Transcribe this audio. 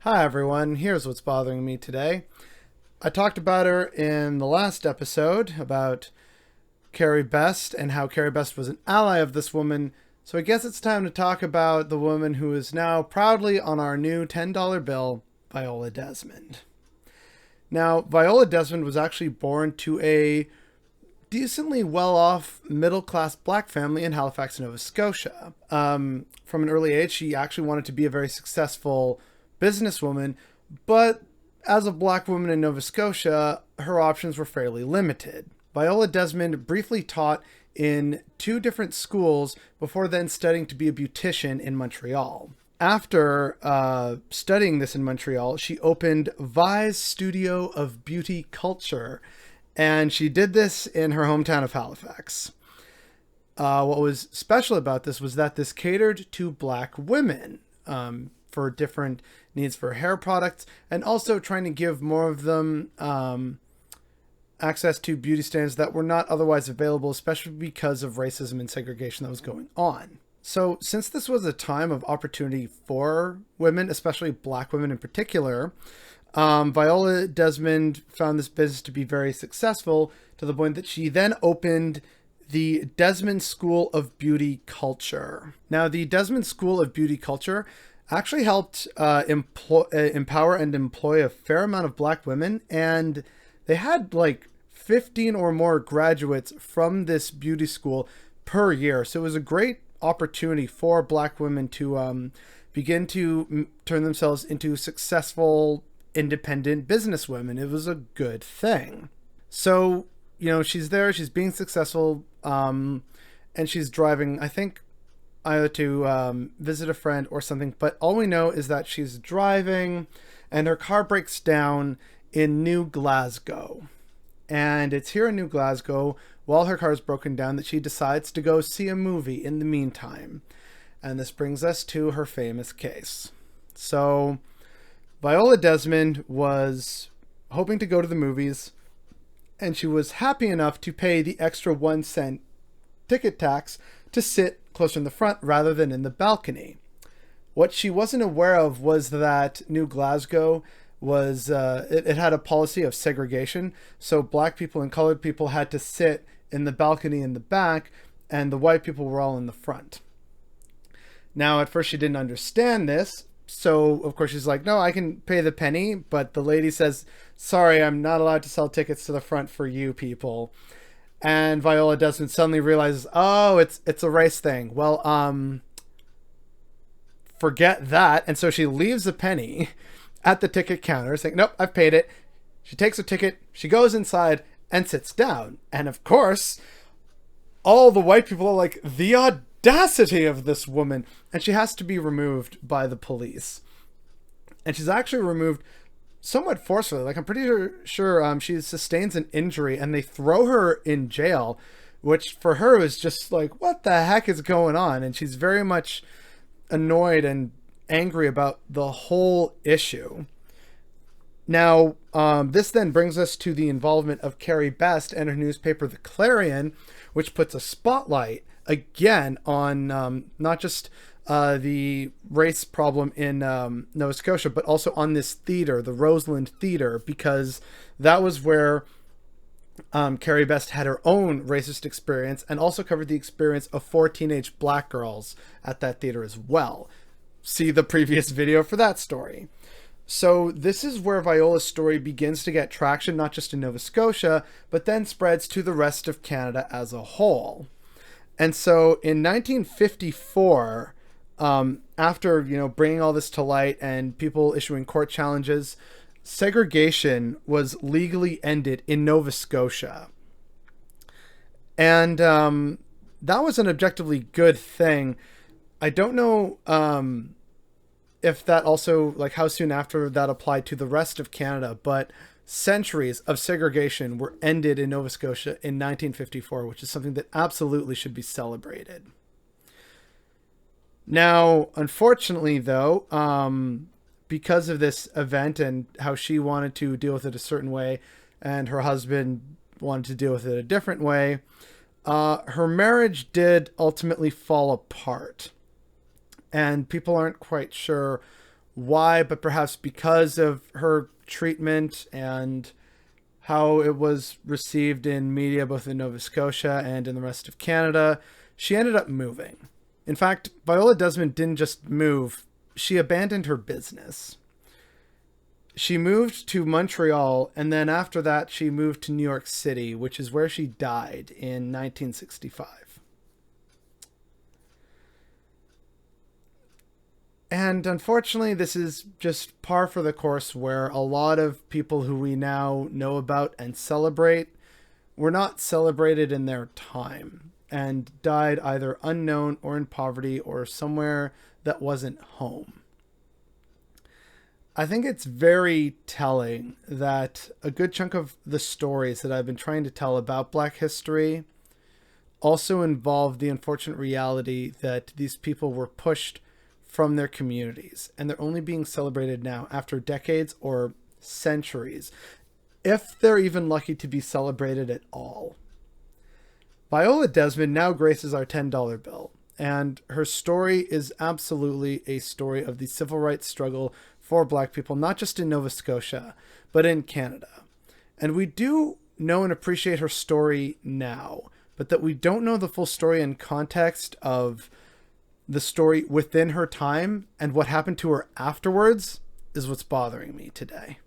Hi everyone, here's what's bothering me today. I talked about her in the last episode about Carrie Best and how Carrie Best was an ally of this woman, so I guess it's time to talk about the woman who is now proudly on our new $10 bill, Viola Desmond. Now, Viola Desmond was actually born to a decently well off middle class black family in Halifax, Nova Scotia. From an early age, she actually wanted to be a very successful businesswoman, but as a black woman in Nova Scotia, her options were fairly limited. Viola Desmond briefly taught in two different schools before then studying to be a beautician in Montreal. After studying this in Montreal, she opened Vi's Studio of Beauty Culture, and she did this in her hometown of Halifax. What was special about this was that this catered to black women for different needs for hair products, and also trying to give more of them access to beauty standards that were not otherwise available, especially because of racism and segregation that was going on. So, since this was a time of opportunity for women, especially black women in particular, Viola Desmond found this business to be very successful to the point that she then opened the Desmond School of Beauty Culture. Now, the Desmond School of Beauty Culture actually helped empower and employ a fair amount of black women, and they had like 15 or more graduates from this beauty school per year. So it was a great opportunity for black women to begin to turn themselves into successful, independent businesswomen. It was a good thing. So, she's there, she's being successful, and she's driving, I think, either to visit a friend or something. But all we know is that she's driving and her car breaks down in New Glasgow. And it's here in New Glasgow, while her car is broken down, that she decides to go see a movie in the meantime. And this brings us to her famous case. So, Viola Desmond was hoping to go to the movies, and she was happy enough to pay the extra 1 cent ticket tax to sit closer in the front rather than in the balcony. What she wasn't aware of was that New Glasgow was it had a policy of segregation, so black people and colored people had to sit in the balcony in the back, and the white people were all in the front. Now, at first she didn't understand this, so of course she's like, no, I can pay the penny, but the lady says, sorry, I'm not allowed to sell tickets to the front for you people. And Viola Desmond suddenly realizes, oh, it's a race thing. Well, forget that. And so she leaves a penny at the ticket counter saying, nope, I've paid it. She takes her ticket, she goes inside and sits down. And of course, all the white people are like, the audacity of this woman. And she has to be removed by the police. And she's actually removed somewhat forcefully. Like, I'm pretty sure she sustains an injury and they throw her in jail, which for her is just like, what the heck is going on? And she's very much annoyed and angry about the whole issue. Now, this then brings us to the involvement of Carrie Best and her newspaper, The Clarion, which puts a spotlight again on not just the race problem in Nova Scotia, but also on this theater, the Roseland Theater, because that was where Carrie Best had her own racist experience and also covered the experience of 4 teenage black girls at that theater as well. See the previous video for that story. So this is where Viola's story begins to get traction, not just in Nova Scotia, but then spreads to the rest of Canada as a whole. And so in 1954, after bringing all this to light and people issuing court challenges, segregation was legally ended in Nova Scotia, and that was an objectively good thing. I don't know if that also, like, how soon after that applied to the rest of Canada, but centuries of segregation were ended in Nova Scotia in 1954, which is something that absolutely should be celebrated. Now, unfortunately, though, because of this event and how she wanted to deal with it a certain way, and her husband wanted to deal with it a different way, her marriage did ultimately fall apart. And people aren't quite sure why, but perhaps because of her treatment and how it was received in media, both in Nova Scotia and in the rest of Canada, she ended up moving. In fact, Viola Desmond didn't just move, she abandoned her business. She moved to Montreal, and then after that, she moved to New York City, which is where she died in 1965. And unfortunately, this is just par for the course, where a lot of people who we now know about and celebrate were not celebrated in their time and died either unknown or in poverty or somewhere that wasn't home. I think it's very telling that a good chunk of the stories that I've been trying to tell about Black history also involve the unfortunate reality that these people were pushed from their communities, and they're only being celebrated now after decades or centuries, if they're even lucky to be celebrated at all. Viola Desmond now graces our $10 bill, and her story is absolutely a story of the civil rights struggle for Black people, not just in Nova Scotia, but in Canada. And we do know and appreciate her story now, but that we don't know the full story and context of the story within her time and what happened to her afterwards is what's bothering me today.